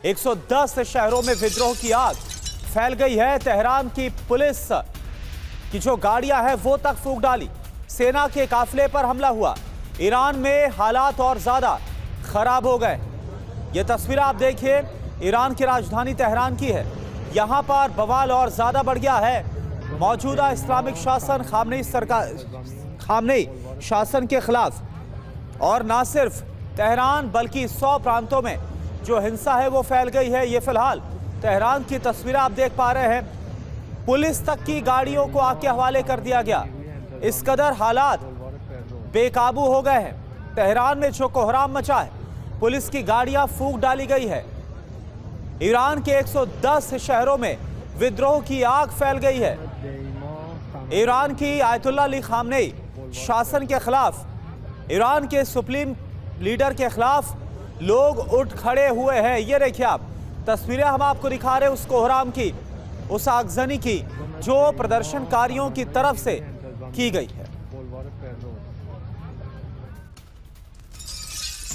110 शहरों में विद्रोह की आग फैल गई है। तेहरान की पुलिस की जो गाड़ियां हैं वो तक फूंक डाली। सेना के काफिले पर हमला हुआ। ईरान में हालात और ज्यादा खराब हो गए। ये तस्वीर आप देखिए, ईरान की राजधानी तेहरान की है। यहां पर बवाल और ज्यादा बढ़ गया है। मौजूदा इस्लामिक शासन खामनेई शासन के खिलाफ और ना सिर्फ तेहरान बल्कि 100 प्रांतों में जो हिंसा है वो फैल गई है। ये फिलहाल तेहरान की तस्वीरें आप देख पा रहे हैं। पुलिस तक की गाड़ियों को आग के हवाले कर दिया गया। इस कदर हालात बेकाबू हो गए हैं। तेहरान में जो कोहराम मचा है, पुलिस की गाड़ियां फूंक डाली गई है। ईरान के 110 शहरों में विद्रोह की आग फैल गई है। ईरान की आयतुल्लाह अली खामनेई शासन के खिलाफ, ईरान के सुप्रीम लीडर के खिलाफ लोग उठ खड़े हुए हैं। ये देखिए आप तस्वीरें हम आपको दिखा रहे हैं उस कोहराम की, उस आगजनी की जो प्रदर्शनकारियों की तरफ से की गई है।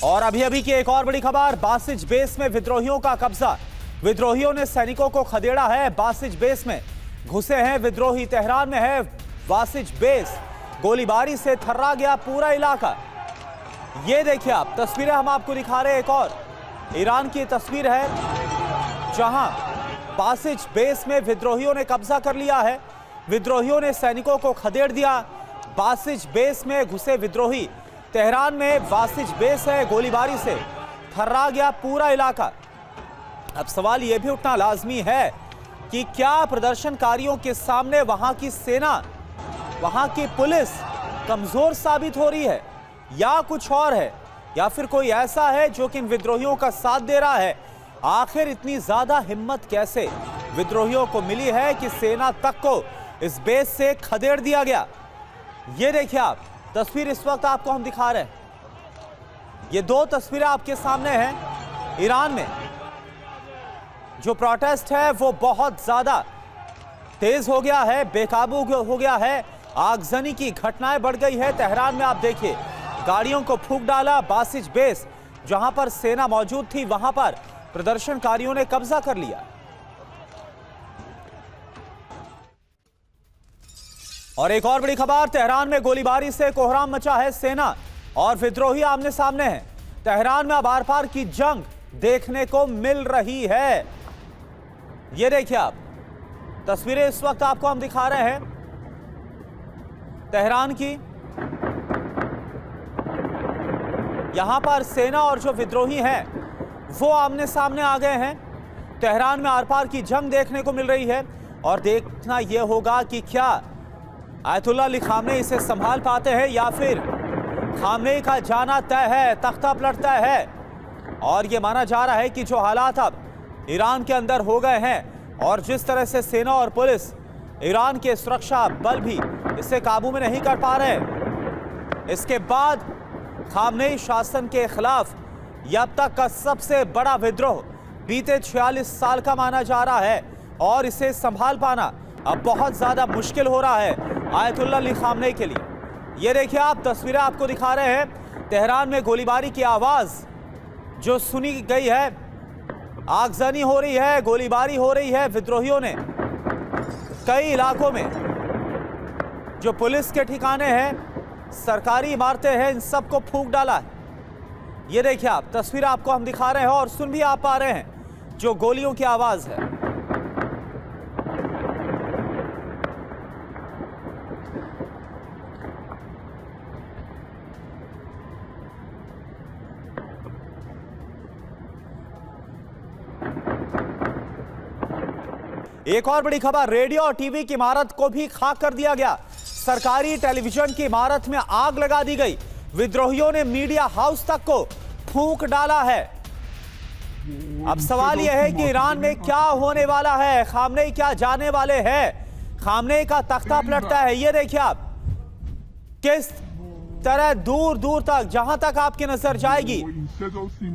और अभी अभी की एक और बड़ी खबर, बासिज बेस में विद्रोहियों का कब्जा। विद्रोहियों ने सैनिकों को खदेड़ा है। बासिज बेस में घुसे हैं विद्रोही। तेहरान में है बासिज बेस। गोलीबारी से थर्रा गया पूरा इलाका। ये देखिए आप तस्वीरें हम आपको दिखा रहे हैं। एक और ईरान की तस्वीर है जहां बासिज बेस में विद्रोहियों ने कब्जा कर लिया है। विद्रोहियों ने सैनिकों को खदेड़ दिया। बासिज बेस में घुसे विद्रोही। तेहरान में बासिज बेस है। गोलीबारी से थर्रा गया पूरा इलाका। अब सवाल यह भी उठना लाजमी है कि क्या प्रदर्शनकारियों के सामने वहां की सेना, वहां की पुलिस कमजोर साबित हो रही है या कुछ और है, या फिर कोई ऐसा है जो कि इन विद्रोहियों का साथ दे रहा है। आखिर इतनी ज्यादा हिम्मत कैसे विद्रोहियों को मिली है कि सेना तक को इस बेस से खदेड़ दिया गया। ये देखिए आप तस्वीर इस वक्त आपको हम दिखा रहे हैं। ये दो तस्वीरें आपके सामने हैं। ईरान में जो प्रोटेस्ट है वो बहुत ज्यादा तेज हो गया है, बेकाबू हो गया है। आगजनी की घटनाएं बढ़ गई है। तेहरान में आप देखिए गाड़ियों को फूंक डाला। बासिज बेस जहां पर सेना मौजूद थी वहां पर प्रदर्शनकारियों ने कब्जा कर लिया। और एक और बड़ी खबर, तेहरान में गोलीबारी से कोहराम मचा है। सेना और विद्रोही आमने सामने हैं। तेहरान में अब आर पार की जंग देखने को मिल रही है। ये देखिए आप तस्वीरें इस वक्त आपको हम दिखा रहे हैं तेहरान की। यहां पर सेना और जो विद्रोही हैं वो आमने सामने आ गए हैं। तेहरान में आर पार की जंग देखने को मिल रही है। और देखना यह होगा कि क्या आयतुल्लाह अली खामनेई इसे संभाल पाते हैं या फिर खामनेई का जाना तय है, तख्ता पलट तय है। और यह माना जा रहा है कि जो हालात अब ईरान के अंदर हो गए हैं और जिस तरह से सेना और पुलिस, ईरान के सुरक्षा बल भी इसे काबू में नहीं कर पा रहे। इसके बाद खामनेई शासन के खिलाफ यह अब तक का सबसे बड़ा विद्रोह बीते 46 साल का माना जा रहा है। और इसे संभाल पाना अब बहुत ज्यादा मुश्किल हो रहा है आयतुल्लाह अली खामनेई के लिए। ये देखिए आप तस्वीरें आपको दिखा रहे हैं। तेहरान में गोलीबारी की आवाज जो सुनी गई है, आगजनी हो रही है, गोलीबारी हो रही है। विद्रोहियों ने कई इलाकों में जो पुलिस के ठिकाने हैं, सरकारी इमारतें हैं, इन सबको फूंक डाला है। ये देखिए आप तस्वीर आपको हम दिखा रहे हैं और सुन भी आप पा रहे हैं जो गोलियों की आवाज है। एक और बड़ी खबर, रेडियो और टीवी की इमारत को भी खाक कर दिया गया। सरकारी टेलीविजन की इमारत में आग लगा दी गई। विद्रोहियों ने मीडिया हाउस तक को फूंक डाला है। अब सवाल यह है कि ईरान में क्या होने वाला है, खामनेई क्या जाने वाले हैं, खामनेई का तख्ता पलटता है। ये देखिए आप किस तरह दूर दूर तक, जहां तक आपकी नजर जाएगी,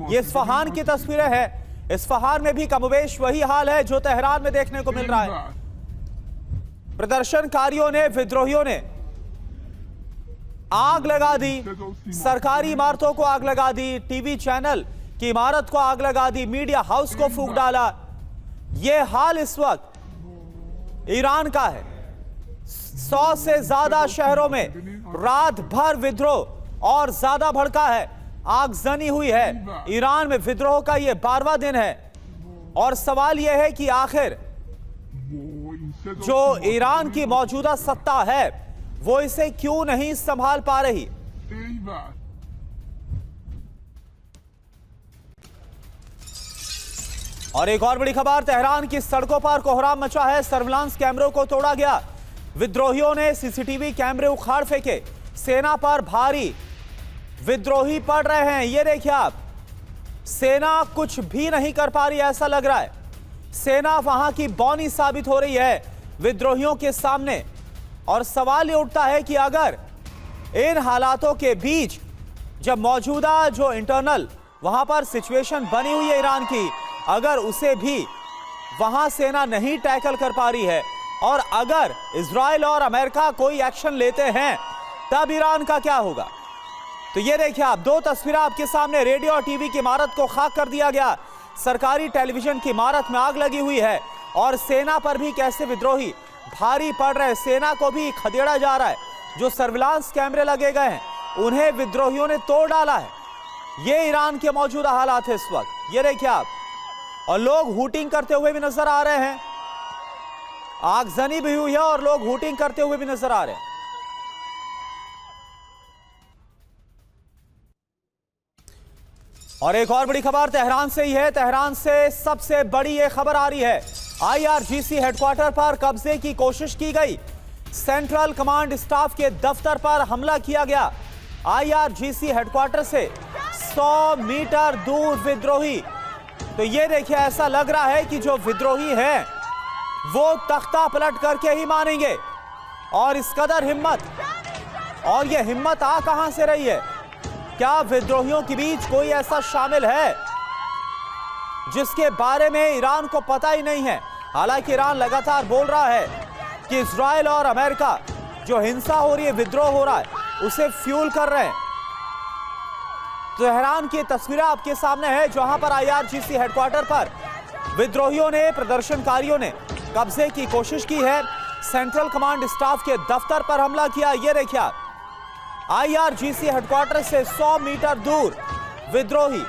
ये इस्फहान की तस्वीरें हैं। इस्फहान में भी कमोबेश वही हाल है जो तेहरान में देखने को मिल रहा है। प्रदर्शनकारियों ने, विद्रोहियों ने आग लगा दी, सरकारी इमारतों को आग लगा दी, टीवी चैनल की इमारत को आग लगा दी, मीडिया हाउस को फूंक डाला। यह हाल इस वक्त ईरान का है। 100 से ज्यादा शहरों में रात भर विद्रोह और ज्यादा भड़का है, आगजनी हुई है। ईरान में विद्रोह का यह 12वां दिन है और सवाल यह है कि आखिर जो ईरान की मौजूदा सत्ता है वो इसे क्यों नहीं संभाल पा रही। और एक और बड़ी खबर, तेहरान की सड़कों पर कोहराम मचा है, सर्विलांस कैमरों को तोड़ा गया। विद्रोहियों ने सीसीटीवी कैमरे उखाड़ फेंके, सेना पर भारी विद्रोही पड़ रहे हैं। ये देखिए आप, सेना कुछ भी नहीं कर पा रही, ऐसा लग रहा है। सेना वहां की बौनी साबित हो रही है विद्रोहियों के सामने। और सवाल ये उठता है कि अगर इन हालातों के बीच जब मौजूदा जो इंटरनल वहां पर सिचुएशन बनी हुई है ईरान की, अगर उसे भी वहां सेना नहीं टैकल कर पा रही है और अगर इजराइल और अमेरिका कोई एक्शन लेते हैं, तब ईरान का क्या होगा। तो ये देखिए आप, दो तस्वीरें आपके सामने। रेडियो और टीवी की इमारत को खाक कर दिया गया, सरकारी टेलीविजन की इमारत में आग लगी हुई है और सेना पर भी कैसे विद्रोही भारी पड़ रहे हैं। सेना को भी खदेड़ा जा रहा है। जो सर्विलांस कैमरे लगे गए हैं उन्हें विद्रोहियों ने तोड़ डाला है। ये ईरान के मौजूदा हालात है इस वक्त। ये देखिए आप, और लोग हूटिंग करते हुए भी नजर आ रहे हैं। आगजनी भी हुई है और लोग हूटिंग करते हुए भी नजर आ रहे हैं। और एक और बड़ी खबर तेहरान से ही है। तेहरान से सबसे बड़ी यह खबर आ रही है, IRGC हेडक्वार्टर पर कब्जे की कोशिश की गई। सेंट्रल कमांड स्टाफ के दफ्तर पर हमला किया गया। IRGC हेडक्वार्टर से 100 मीटर दूर विद्रोही। तो ये देखिए, ऐसा लग रहा है कि जो विद्रोही हैं वो तख्ता पलट करके ही मानेंगे। और इस कदर हिम्मत, और ये हिम्मत आ कहां से रही है। क्या विद्रोहियों के बीच कोई ऐसा शामिल है जिसके बारे में ईरान को पता ही नहीं है। हालांकि ईरान लगातार बोल रहा है कि इजराइल और अमेरिका जो हिंसा हो रही है, विद्रोह हो रहा है, उसे फ्यूल कर रहे हैं। तेहरान की तस्वीरें आपके सामने है, जहां पर IRGC हेडक्वार्टर पर विद्रोहियों ने, प्रदर्शनकारियों ने कब्जे की कोशिश की है। सेंट्रल कमांड स्टाफ के दफ्तर पर हमला किया। यह देखिए आप, IRGC हेडक्वार्टर से 100 मीटर दूर विद्रोही